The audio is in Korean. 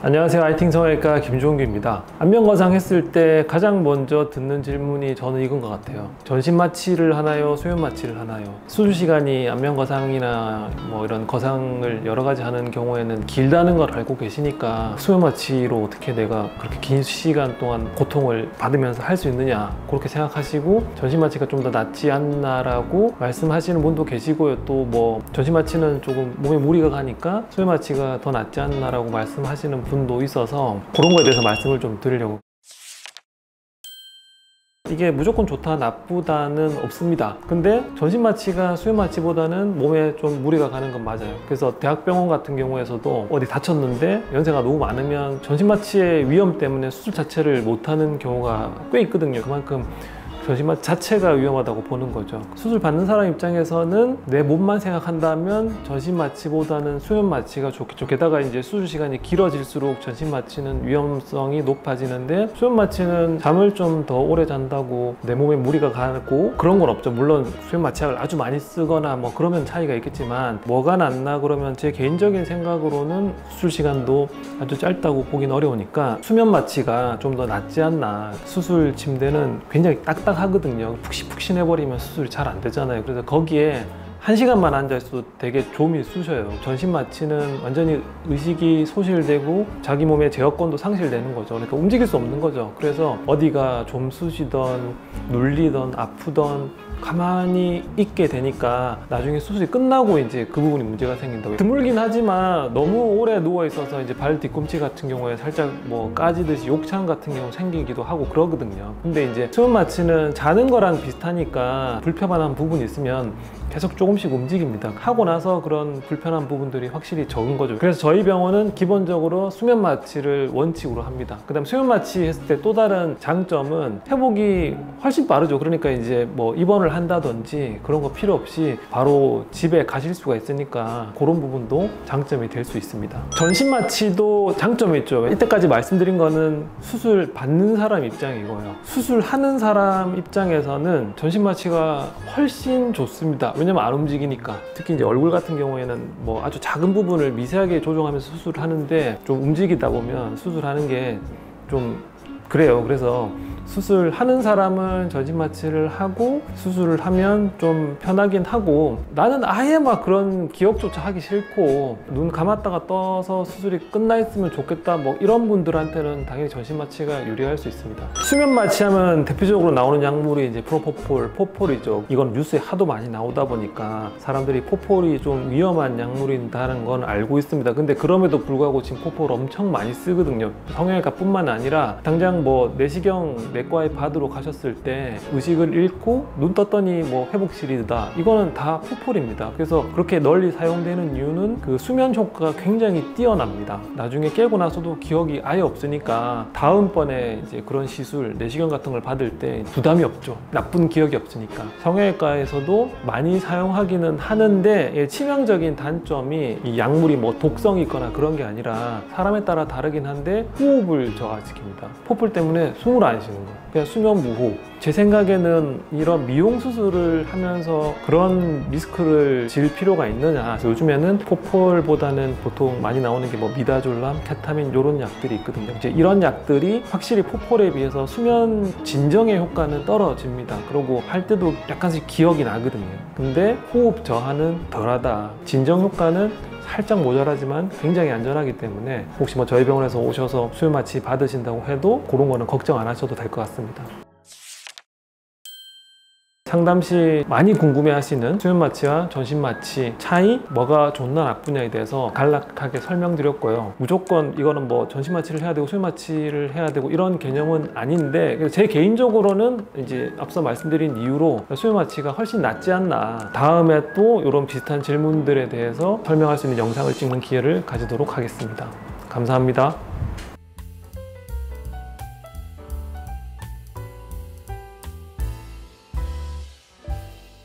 안녕하세요. 아이팅 성형외과 김종규입니다. 안면거상 했을 때 가장 먼저 듣는 질문이 저는 이건 것 같아요. 전신 마취를 하나요? 수면 마취를 하나요? 수술 시간이 안면거상이나 뭐 이런 거상을 여러 가지 하는 경우에는 길다는 걸 알고 계시니까 수면 마취로 어떻게 내가 그렇게 긴 시간 동안 고통을 받으면서 할 수 있느냐 그렇게 생각하시고 전신 마취가 좀 더 낫지 않나라고 말씀하시는 분도 계시고요. 또 뭐 전신 마취는 조금 몸에 무리가 가니까 수면 마취가 더 낫지 않나라고 말씀하시는 분도 있어서 그런 거에 대해서 말씀을 좀 드리려고. 이게 무조건 좋다 나쁘다는 없습니다. 근데 전신 마취가 수면 마취보다는 몸에 좀 무리가 가는 건 맞아요. 그래서 대학병원 같은 경우에서도 어디 다쳤는데 연세가 너무 많으면 전신 마취의 위험 때문에 수술 자체를 못하는 경우가 꽤 있거든요. 그만큼 전신 마취 자체가 위험하다고 보는 거죠. 수술 받는 사람 입장에서는 내 몸만 생각한다면 전신 마취보다는 수면 마취가 좋겠죠. 게다가 이제 수술 시간이 길어질수록 전신 마취는 위험성이 높아지는데 수면 마취는 잠을 좀 더 오래 잔다고 내 몸에 무리가 가고 그런 건 없죠. 물론 수면 마취약을 아주 많이 쓰거나 뭐 그러면 차이가 있겠지만 뭐가 낫나 그러면 제 개인적인 생각으로는 수술 시간도 아주 짧다고 보긴 어려우니까 수면 마취가 좀 더 낫지 않나. 수술 침대는 굉장히 하거든요. 푹신푹신해버리면 수술이 잘 안 되잖아요. 그래서 거기에 1시간만 앉아있어도 되게 좀이 쑤셔요. 전신 마취는 완전히 의식이 소실되고 자기 몸의 제어권도 상실되는 거죠. 그러니까 움직일 수 없는 거죠. 그래서 어디가 좀 쑤시던 눌리던 아프던 가만히 있게 되니까 나중에 수술이 끝나고 이제 그 부분이 문제가 생긴다고. 드물긴 하지만 너무 오래 누워 있어서 이제 발 뒤꿈치 같은 경우에 살짝 뭐 까지듯이 욕창 같은 경우 생기기도 하고 그러거든요. 근데 이제 수면 마취는 자는 거랑 비슷하니까 불편한 부분이 있으면 계속 조금씩 움직입니다. 하고 나서 그런 불편한 부분들이 확실히 적은 거죠. 그래서 저희 병원은 기본적으로 수면 마취를 원칙으로 합니다. 그 다음 수면 마취 했을 때 또 다른 장점은 회복이 훨씬 빠르죠. 그러니까 이제 뭐 입원을 한다든지 그런 거 필요 없이 바로 집에 가실 수가 있으니까 그런 부분도 장점이 될 수 있습니다. 전신 마취도 장점이 있죠. 이때까지 말씀드린 거는 수술 받는 사람 입장이고요. 수술하는 사람 입장에서는 전신 마취가 훨씬 좋습니다. 왜냐면 안 움직이니까. 특히 이제 얼굴 같은 경우에는 뭐 아주 작은 부분을 미세하게 조정하면서 수술을 하는데 좀 움직이다 보면 수술하는 게 좀 그래요. 그래서 수술하는 사람은 전신 마취를 하고 수술을 하면 좀 편하긴 하고, 나는 아예 막 그런 기억조차 하기 싫고 눈 감았다가 떠서 수술이 끝나 있으면 좋겠다 뭐 이런 분들한테는 당연히 전신 마취가 유리할 수 있습니다. 수면 마취하면 대표적으로 나오는 약물이 이제 프로포폴, 포폴이죠. 이건 뉴스에 하도 많이 나오다 보니까 사람들이 포폴이 좀 위험한 약물인다는 건 알고 있습니다. 근데 그럼에도 불구하고 지금 포폴 엄청 많이 쓰거든요. 성형외과 뿐만 아니라 당장 뭐 내시경 내과에 받으러 가셨을 때 의식을 잃고 눈 떴더니 뭐 회복실이다, 이거는 다 포폴입니다. 그래서 그렇게 널리 사용되는 이유는 그 수면 효과가 굉장히 뛰어납니다. 나중에 깨고 나서도 기억이 아예 없으니까 다음번에 이제 그런 시술 내시경 같은 걸 받을 때 부담이 없죠. 나쁜 기억이 없으니까. 성형외과에서도 많이 사용하기는 하는데 치명적인 단점이 이 약물이 뭐 독성이 있거나 그런 게 아니라 사람에 따라 다르긴 한데 호흡을 저하시킵니다. 포폴 때문에 숨을 안 쉬는 거예요. 그냥 수면 무호흡. 제 생각에는 이런 미용 수술을 하면서 그런 리스크를 질 필요가 있느냐. 요즘에는 포폴보다는 보통 많이 나오는 게 뭐 미다졸람, 케타민 이런 약들이 있거든요. 이제 이런 약들이 확실히 포폴에 비해서 수면 진정의 효과는 떨어집니다. 그리고 할 때도 약간씩 기억이 나거든요. 근데 호흡 저하는 덜하다. 진정 효과는 살짝 모자라지만 굉장히 안전하기 때문에 혹시 뭐 저희 병원에서 오셔서 수면 마취 받으신다고 해도 그런 거는 걱정 안 하셔도 될 것 같습니다. 상담 시 많이 궁금해하시는 수면 마취와 전신 마취 차이, 뭐가 좋나 나쁘냐에 대해서 간략하게 설명드렸고요. 무조건 이거는 뭐 전신 마취를 해야 되고 수면 마취를 해야 되고 이런 개념은 아닌데, 제 개인적으로는 이제 앞서 말씀드린 이유로 수면 마취가 훨씬 낫지 않나. 다음에 또 이런 비슷한 질문들에 대해서 설명할 수 있는 영상을 찍는 기회를 가지도록 하겠습니다. 감사합니다.